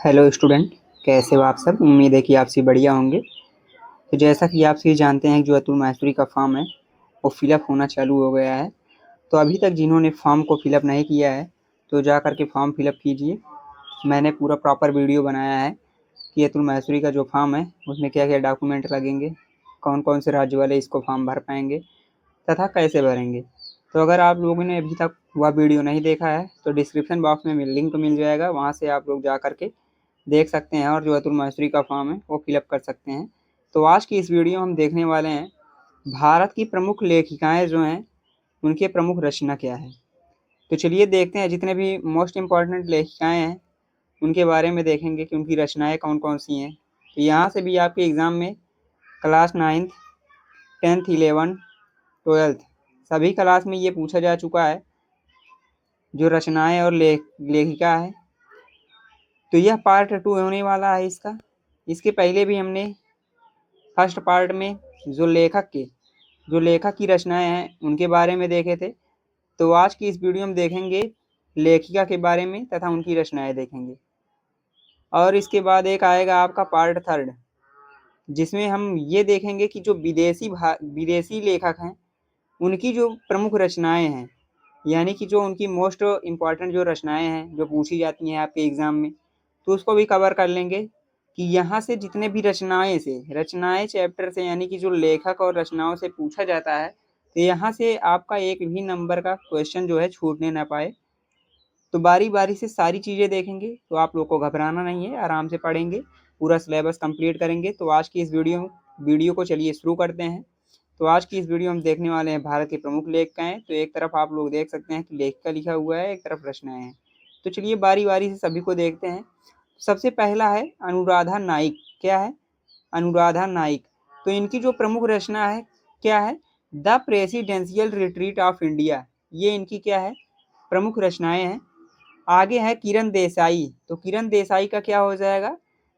Hello student, कैसे हो आप सब। उम्मीद है कि आप सब बढ़िया होंगे। तो जैसा कि आप सभी जानते हैं कि जो अतुल माहेश्वरी का फॉर्म है वो फिलअप होना चालू हो गया है। तो अभी तक जिन्होंने फॉर्म को फिलअप नहीं किया है तो जा कर के फॉर्म फिलअप कीजिए। मैंने पूरा प्रॉपर वीडियो बनाया है कि अतुल माहेश्वरी का जो फॉर्म है उसमें क्या क्या डॉक्यूमेंट लगेंगे, कौन कौन से राज्य वाले इसको फॉर्म भर पाएंगे तथा कैसे भरेंगे। तो अगर आप लोगों ने अभी तक वह वीडियो नहीं देखा है तो डिस्क्रिप्शन बॉक्स में लिंक मिल जाएगा, वहाँ से आप लोग जा कर के देख सकते हैं और जो अतुल माहेश्वरी का फॉर्म है वो फिलअप कर सकते हैं। तो आज की इस वीडियो में हम देखने वाले हैं भारत की प्रमुख लेखिकाएं जो हैं उनके प्रमुख रचना क्या है। तो चलिए देखते हैं, जितने भी मोस्ट इम्पॉर्टेंट लेखिकाएं हैं उनके बारे में देखेंगे कि उनकी रचनाएं कौन कौन सी हैं। तो यहाँ से भी आपके एग्ज़ाम में क्लास 9th 10th 11 12th सभी क्लास में ये पूछा जा चुका है जो रचनाएं और लेखिका है। तो यह पार्ट 2 होने वाला है इसका। इसके पहले भी हमने फर्स्ट पार्ट में जो लेखक की रचनाएं हैं उनके बारे में देखे थे। तो आज की इस वीडियो में देखेंगे लेखिका के बारे में तथा उनकी रचनाएं देखेंगे। और इसके बाद एक आएगा आपका पार्ट 3 जिसमें हम ये देखेंगे कि जो विदेशी लेखक हैं उनकी जो प्रमुख रचनाएं हैं, यानी कि जो उनकी मोस्ट इम्पॉर्टेंट जो रचनाएं हैं जो पूछी जाती हैं आपके एग्ज़ाम में, तो उसको भी कवर कर लेंगे कि यहाँ से जितने भी रचनाएं चैप्टर से, यानी कि जो लेखक और रचनाओं से पूछा जाता है, तो यहाँ से आपका एक भी नंबर का क्वेश्चन जो है छूटने ना पाए। तो बारी बारी से सारी चीज़ें देखेंगे, तो आप लोग को घबराना नहीं है, आराम से पढ़ेंगे, पूरा सिलेबस कंप्लीट करेंगे। तो आज की इस वीडियो को चलिए शुरू करते हैं। तो आज की इस वीडियो में देखने वाले हैं भारत के प्रमुख लेखिकाएं। तो एक तरफ आप लोग देख सकते हैं कि लेखिका लिखा हुआ है, एक तरफ रचनाएं हैं। तो चलिए बारी बारी से सभी को देखते हैं। सबसे पहला है अनुराधा नाइक। क्या है? अनुराधा नाइक। तो इनकी जो प्रमुख रचना है क्या है? The presidential retreat of India. ये इनकी क्या है? प्रमुख रचनाएं हैं। आगे है किरण देसाई। तो किरण देसाई का क्या हो जाएगा?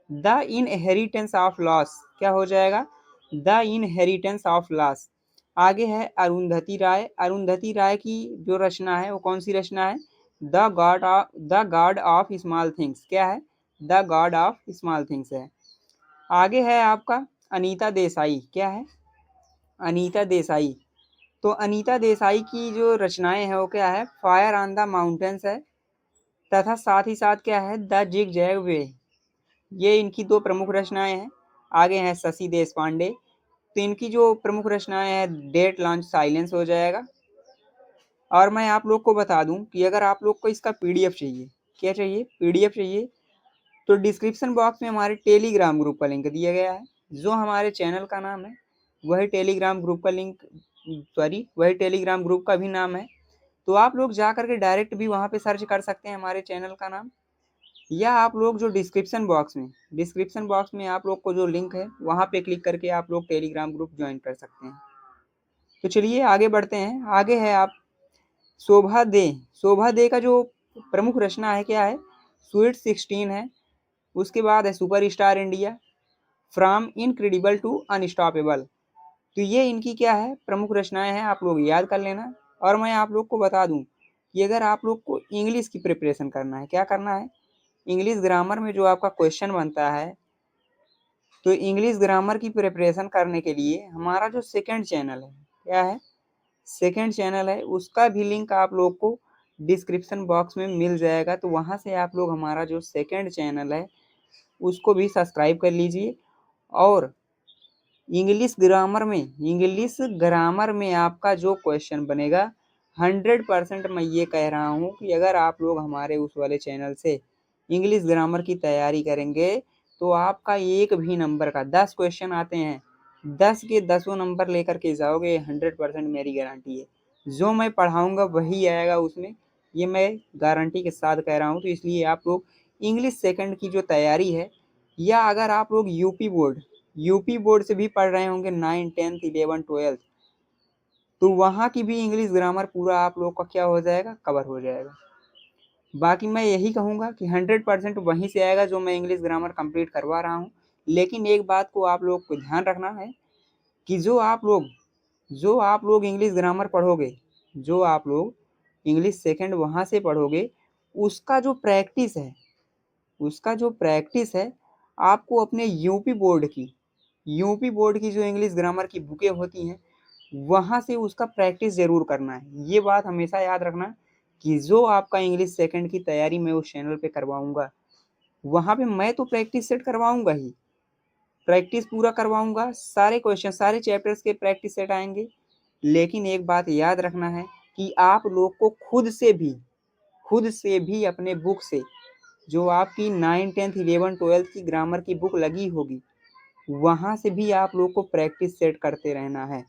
The inheritance of loss. क्या हो जाएगा? The inheritance of loss. आगे है अरुंधति राय। अरुंधति राय की जो रचना है वो कौन सी रचना है? The God of small things. क्या है? The God of small things है। आगे है आपका अनीता देसाई। क्या है? अनीता देसाई। तो अनीता देसाई की जो रचनाएं हैं वो क्या है? फायर ऑन द माउंटेन्स है, तथा साथ ही साथ क्या है? द जिग जैग वे। ये इनकी दो प्रमुख रचनाएं हैं। आगे हैं शशि देश पांडे। तो इनकी जो प्रमुख रचनाएं हैं डेट लॉन्च साइलेंस हो जाएगा। और मैं आप लोग को बता दूं कि अगर आप लोग को इसका पीडीएफ चाहिए, क्या चाहिए? पीडीएफ चाहिए, तो डिस्क्रिप्शन बॉक्स में हमारे टेलीग्राम ग्रुप का लिंक दिया गया है। जो हमारे चैनल का नाम है वही टेलीग्राम ग्रुप का वही टेलीग्राम ग्रुप का भी नाम है। तो आप लोग जा करके डायरेक्ट भी वहाँ पे सर्च कर सकते हैं हमारे चैनल का नाम, या आप लोग जो डिस्क्रिप्शन बॉक्स में आप लोग को जो लिंक है वहाँ पे क्लिक करके आप लोग टेलीग्राम ग्रुप ज्वाइन कर सकते हैं। तो चलिए आगे बढ़ते हैं। आगे है आप शोभा दे। शोभा दे का जो प्रमुख रचना है क्या है? स्वीट 16 है। उसके बाद है super star India, from incredible to unstoppable. तो ये इनकी क्या है? प्रमुख रचनाएं हैं, आप लोग याद कर लेना। और मैं आप लोग को बता दूं कि अगर आप लोग को इंग्लिश की प्रिपरेशन करना है, क्या करना है? इंग्लिश ग्रामर में जो आपका क्वेश्चन बनता है, तो इंग्लिश ग्रामर की प्रिपरेशन करने के लिए हमारा जो सेकंड चैनल है, क्या है? सेकंड चैनल है, उसका भी लिंक आप लोग को डिस्क्रिप्शन बॉक्स में मिल जाएगा। तो वहाँ से आप लोग हमारा जो सेकंड चैनल है उसको भी सब्सक्राइब कर लीजिए। और इंग्लिश ग्रामर में आपका जो क्वेश्चन बनेगा 100% मैं ये कह रहा हूँ कि अगर आप लोग हमारे उस वाले चैनल से इंग्लिश ग्रामर की तैयारी करेंगे तो आपका एक भी नंबर का 10 क्वेश्चन आते हैं, 10 के 10 नंबर लेकर के जाओगे, 100% मेरी गारंटी है। जो मैं पढ़ाऊँगा वही आएगा उसमें, ये मैं गारंटी के साथ कह रहा हूँ। तो इसलिए आप लोग इंग्लिश सेकंड की जो तैयारी है, या अगर आप लोग यूपी बोर्ड से भी पढ़ रहे होंगे 9 10th 11 12th, तो वहाँ की भी इंग्लिश ग्रामर पूरा आप लोग का क्या हो जाएगा? कवर हो जाएगा। बाकी मैं यही कहूँगा कि 100% वहीं से आएगा जो मैं इंग्लिश ग्रामर कंप्लीट करवा रहा हूँ। लेकिन एक बात को आप लोग को ध्यान रखना है कि जो आप लोग इंग्लिश ग्रामर पढ़ोगे, जो आप लोग इंग्लिश सेकंड वहाँ से पढ़ोगे, उसका जो प्रैक्टिस है उसका जो प्रैक्टिस है आपको अपने यूपी बोर्ड की जो इंग्लिश ग्रामर की बुकें होती हैं वहाँ से उसका प्रैक्टिस ज़रूर करना है। ये बात हमेशा याद रखना कि जो आपका इंग्लिश सेकंड की तैयारी मैं उस चैनल पे करवाऊँगा, वहाँ पे मैं तो प्रैक्टिस सेट करवाऊँगा ही, प्रैक्टिस पूरा करवाऊँगा, सारे क्वेश्चन सारे चैप्टर्स के प्रैक्टिस सेट आएँगे। लेकिन एक बात याद रखना है कि आप लोग को खुद से भी अपने बुक से जो आपकी 9, 10th, 11, 12th की ग्रामर की बुक लगी होगी, वहाँ से भी आप लोग को प्रैक्टिस सेट करते रहना है।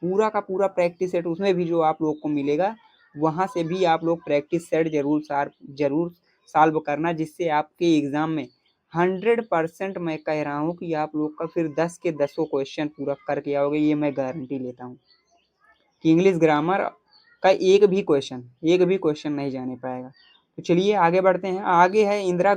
पूरा का पूरा प्रैक्टिस सेट उसमें भी जो आप लोग को मिलेगा, वहाँ से भी आप लोग प्रैक्टिस सेट ज़रूर सॉल्व करना, जिससे आपके एग्ज़ाम में 100% मैं कह रहा हूँ कि आप लोग का फिर 10 के 10 क्वेश्चन पूरा करके आओगे, ये मैं गारंटी लेता हूँ कि इंग्लिश ग्रामर का एक भी क्वेश्चन नहीं जाने पाएगा। तो चलिए आगे बढ़ते हैं। आगे है इंदिरा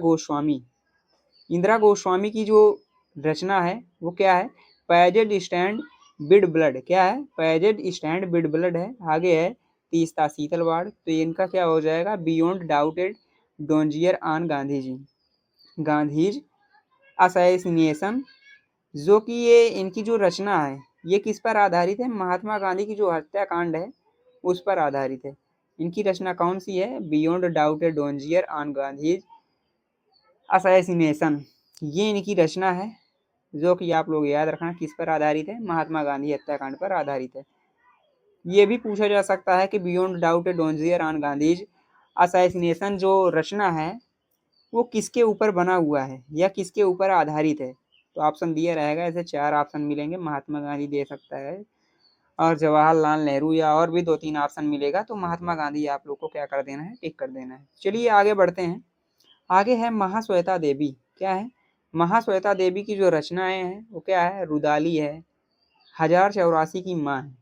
गोस्वामी की जो रचना है वो क्या है? पैजेड स्टैंड बिड ब्लड। क्या है? पैजेड स्टैंड बिड ब्लड है। आगे है तीस्ता शीतलवाड़, तो इनका क्या हो जाएगा? Beyond doubted dossier on Gandhi's assassination. जो कि ये इनकी जो रचना है ये किस पर आधारित है? महात्मा गांधी की जो हत्याकांड है उस पर आधारित है। इनकी रचना कौन सी है? Beyond doubted dossier on Gandhi's assassination, ये इनकी रचना है, जो कि आप लोग याद रखना किस पर आधारित है? महात्मा गांधी हत्याकांड पर आधारित है। ये भी पूछा जा सकता है कि beyond doubt dossier on Gandhi's assassination जो रचना है वो किसके ऊपर बना हुआ है या किसके ऊपर आधारित है? तो ऑप्शन दिया रहेगा, ऐसे 4 ऑप्शन मिलेंगे। महात्मा गांधी दे सकता है और जवाहरलाल नेहरू, या और भी 2-3 ऑप्शन मिलेगा, तो महात्मा गांधी आप लोग को क्या कर देना है? टिक कर देना है। चलिए आगे बढ़ते हैं। आगे है महाश्वेता देवी। क्या है? महाश्वेता देवी की जो रचनाएं हैं वो क्या है? रुदाली है, 1084 की माँ है।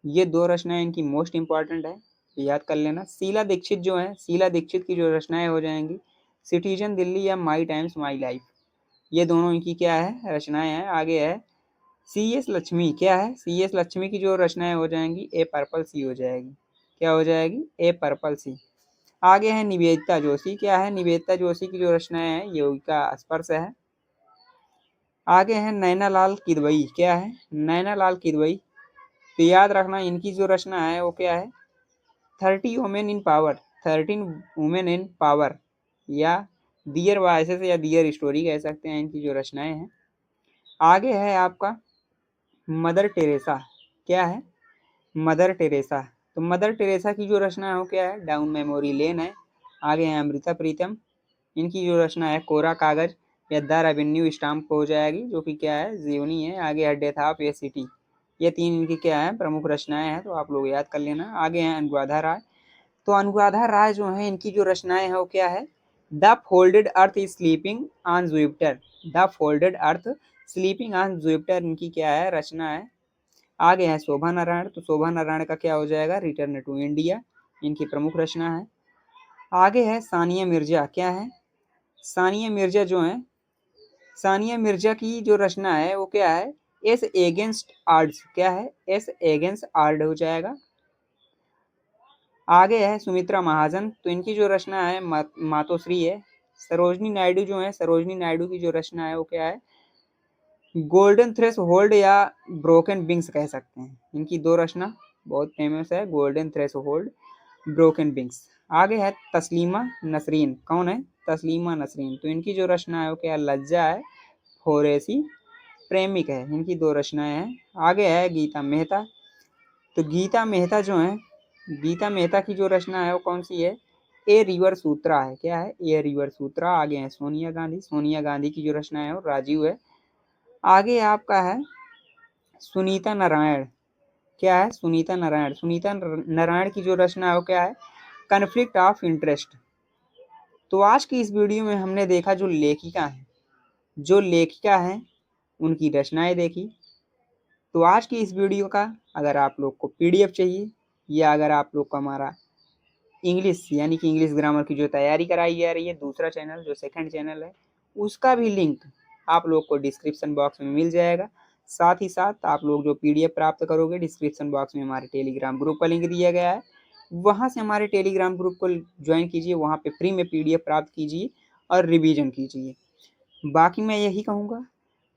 ये 2 रचनाएं इनकी मोस्ट इंपॉर्टेंट है, तो याद कर लेना। शीला दीक्षित जो है, शीला दीक्षित की जो रचनाएं हो जाएंगी सिटीजन दिल्ली या माई टाइम्स माई लाइफ, ये दोनों इनकी क्या है? रचनाएं हैं। आगे है सी एस लक्ष्मी। क्या है? सी एस लक्ष्मी की जो रचनाएं हो जाएंगी ए पर्पल सी हो जाएगी। क्या हो जाएगी? ए पर्पल सी। आगे है निवेदिता जोशी। क्या है? निवेदिता जोशी की जो रचनाएं हैं यौगिका स्पर्श है। आगे है नैनालाल किदवई। क्या है? नैनालाल किदवई, तो याद रखना इनकी जो रचना है वो क्या है? 13 वुमेन इन पावर या डियर वॉइसेस या डियर स्टोरी कह सकते हैं, इनकी जो रचनाएं हैं। आगे है आपका मदर टेरेसा। क्या है? मदर टेरेसा, तो मदर टेरेसा की जो रचना है वो क्या है? डाउन मेमोरी लेन है। आगे है अमृता प्रीतम, इनकी जो रचना है कोरा कागज या द रेवेन्यू स्टाम्प हो जाएगी, जो कि क्या है? जीवनी है। आगे है डेथ ऑफ ए सिटी। ये 3 इनकी क्या है? प्रमुख रचनाएं हैं, तो आप लोग याद कर लेना। आगे है अनुराधा राय, तो अनुराधा राय जो है इनकी जो रचनाएं हैं वो क्या है? The folded earth is sleeping on Jupiter. The folded earth sleeping on Jupiter इनकी क्या है? रचना है। आगे है शोभा नारायण, तो शोभा नारायण का क्या हो जाएगा? रिटर्न टू इंडिया, इनकी प्रमुख रचना है। आगे है सानिया मिर्जा। क्या है? सानिया मिर्जा जो है, सानिया मिर्जा की जो रचना है वो क्या है? As against odds. क्या है? एस एगेंस्ट आर्ड हो जाएगा। आगे है सुमित्रा महाजन, तो इनकी जो रचना है मातोश्री है। सरोजनी नायडू जो है, सरोजनी नायडू की जो रचना है वो क्या है? गोल्डन थ्रेश होल्ड या ब्रोकन विंग्स कह सकते हैं। इनकी 2 रचना बहुत फेमस है, golden threshold, broken wings. आगे है तस्लीमा नसरीन। कौन है? तस्लीमा नसरीन, तो इनकी जो रचना है वो क्या? लज्जा है, फोरेसी प्रेमिक है, इनकी 2 रचनाएं हैं। आगे है गीता मेहता, तो गीता मेहता जो है, गीता मेहता की जो रचना है वो कौन सी है? ए रिवर सूत्रा है। क्या है? ए रिवर सूत्रा। आगे है सोनिया गांधी, सोनिया गांधी की जो रचना है वो राजीव है। आगे आपका है सुनीता नारायण। क्या है? सुनीता नारायण, सुनीता नारायण की जो रचना है वो क्या है? Conflict of interest. तो आज की इस वीडियो में हमने देखा जो लेखिका हैं उनकी रचनाएं देखी। तो आज की इस वीडियो का अगर आप लोग को पीडीएफ चाहिए या अगर आप लोग को हमारा इंग्लिश यानी कि इंग्लिश ग्रामर की जो तैयारी कराई जा रही है, दूसरा चैनल जो सेकंड चैनल है, उसका भी लिंक आप लोग को डिस्क्रिप्शन बॉक्स में मिल जाएगा। साथ ही साथ आप लोग जो पीडीएफ प्राप्त करोगे, डिस्क्रिप्शन बॉक्स में हमारे टेलीग्राम ग्रुप का लिंक दिया गया है, वहाँ से हमारे टेलीग्राम ग्रुप को ज्वाइन कीजिए, वहाँ पे फ्री में पीडीएफ प्राप्त कीजिए और रिवीजन कीजिए। बाकी मैं यही कहूँगा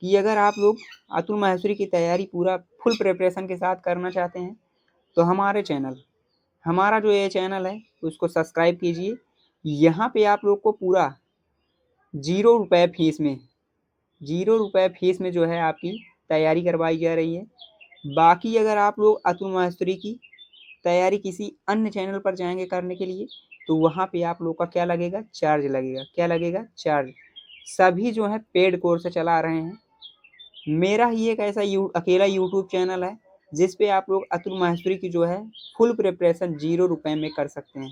कि अगर आप लोग अतुल माहेश्वरी की तैयारी पूरा फुल प्रिपरेशन के साथ करना चाहते हैं तो हमारा जो ये चैनल है उसको सब्सक्राइब कीजिए। यहाँ पे आप लोग को पूरा 0 रुपये फीस में 0 रुपये फीस में जो है आपकी तैयारी करवाई जा रही है। बाकी अगर आप लोग अतुल माहेश्वरी की तैयारी किसी अन्य चैनल पर जाएंगे करने के लिए तो वहाँ पे आप लोग का क्या लगेगा, चार्ज लगेगा। क्या लगेगा? चार्ज। सभी जो है पेड कोर्स चला रहे हैं। मेरा ही एक ऐसा अकेला यूट्यूब चैनल है जिस पे आप लोग अतुल माहेश्वरी की जो है फुल प्रिपरेशन 0 रुपये में कर सकते हैं।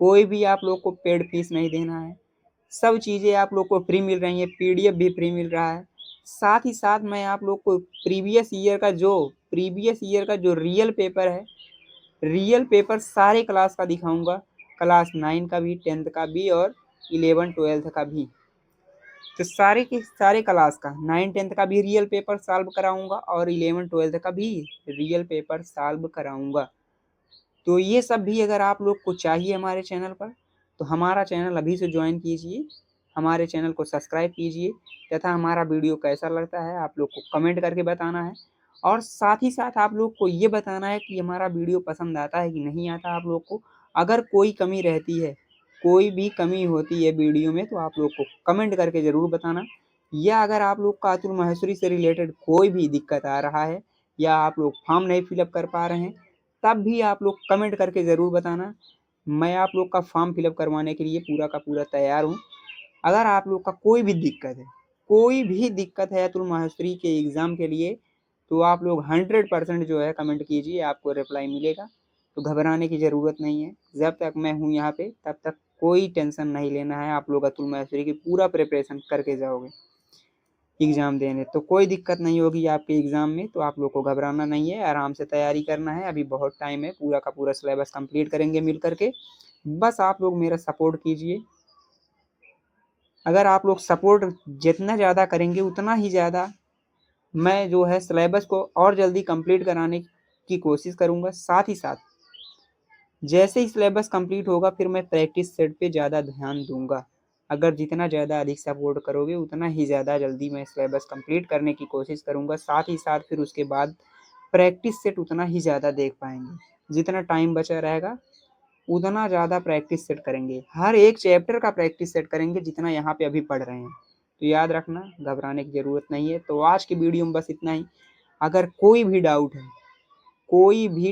कोई भी आप लोग को पेड फीस नहीं देना है। सब चीज़ें आप लोग को फ्री मिल रही हैं, पीडीएफ भी फ्री मिल रहा है। साथ ही साथ मैं आप लोग को प्रीवियस ईयर का जो रियल पेपर है, रियल पेपर सारे क्लास का दिखाऊंगा। क्लास 9 का भी, 10th का भी और 11 12th का भी। तो सारे के सारे क्लास का 9 10th का भी रियल पेपर सॉल्व कराऊंगा और 11 12th का भी रियल पेपर सॉल्व कराऊंगा। तो ये सब भी अगर आप लोग को चाहिए हमारे चैनल पर तो हमारा चैनल अभी से ज्वाइन कीजिए, हमारे चैनल को सब्सक्राइब कीजिए तथा हमारा वीडियो कैसा लगता है आप लोग को कमेंट करके बताना है। और साथ ही साथ आप लोग को ये बताना है कि हमारा वीडियो पसंद आता है कि नहीं आता आप लोग को। अगर कोई कमी रहती है, कोई भी कमी होती है वीडियो में तो आप लोग को कमेंट करके ज़रूर बताना। या अगर आप लोग का अतुल माहेश्वरी से रिलेटेड कोई भी दिक्कत आ रहा है या आप लोग फॉर्म नहीं फिलअप कर पा रहे हैं तब भी आप लोग कमेंट करके ज़रूर बताना। मैं आप लोग का फॉर्म फिलअप करवाने के लिए पूरा का पूरा तैयार हूँ। अगर आप लोग का कोई भी दिक्कत है अतुल माहेश्वरी के एग्ज़ाम के लिए तो आप लोग 100% जो है कमेंट कीजिए, आपको रिप्लाई मिलेगा। तो घबराने की ज़रूरत नहीं है। जब तक मैं हूँ यहाँ पे तब तक कोई टेंशन नहीं लेना है। आप लोग अतुल माहेश्वरी की पूरा प्रिपरेशन करके जाओगे एग्ज़ाम देने तो कोई दिक्कत नहीं होगी आपके एग्ज़ाम में। तो आप लोग को घबराना नहीं है, आराम से तैयारी करना है। अभी बहुत टाइम है, पूरा का पूरा सिलेबस कंप्लीट करेंगे मिल करके। बस आप लोग मेरा सपोर्ट कीजिए। अगर आप लोग सपोर्ट जितना ज़्यादा करेंगे उतना ही ज़्यादा मैं जो है सिलेबस को और जल्दी कंप्लीट कराने की कोशिश करूँगा। साथ ही साथ जैसे ही सिलेबस कंप्लीट होगा फिर मैं प्रैक्टिस सेट पे ज़्यादा ध्यान दूंगा। अगर जितना ज़्यादा अधिक सपोर्ट करोगे उतना ही ज़्यादा जल्दी मैं सिलेबस कंप्लीट करने की कोशिश करूँगा। साथ ही साथ फिर उसके बाद प्रैक्टिस सेट उतना ही ज़्यादा देख पाएंगे। जितना टाइम बचा रहेगा उतना ज़्यादा प्रैक्टिस सेट करेंगे, हर एक चैप्टर का प्रैक्टिस सेट करेंगे जितना यहाँ पे अभी पढ़ रहे हैं। तो याद रखना, घबराने की ज़रूरत नहीं है। तो आज की वीडियो में बस इतना ही। अगर कोई भी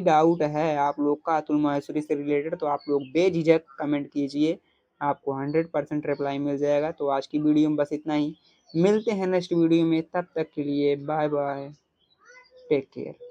डाउट है आप लोग का अतुल माहेश्वरी से रिलेटेड तो आप लोग बेझिझक कमेंट कीजिए, आपको 100% रिप्लाई मिल जाएगा। तो आज की वीडियो में बस इतना ही। मिलते हैं नेक्स्ट वीडियो में, तब तक के लिए बाय बाय, टेक केयर।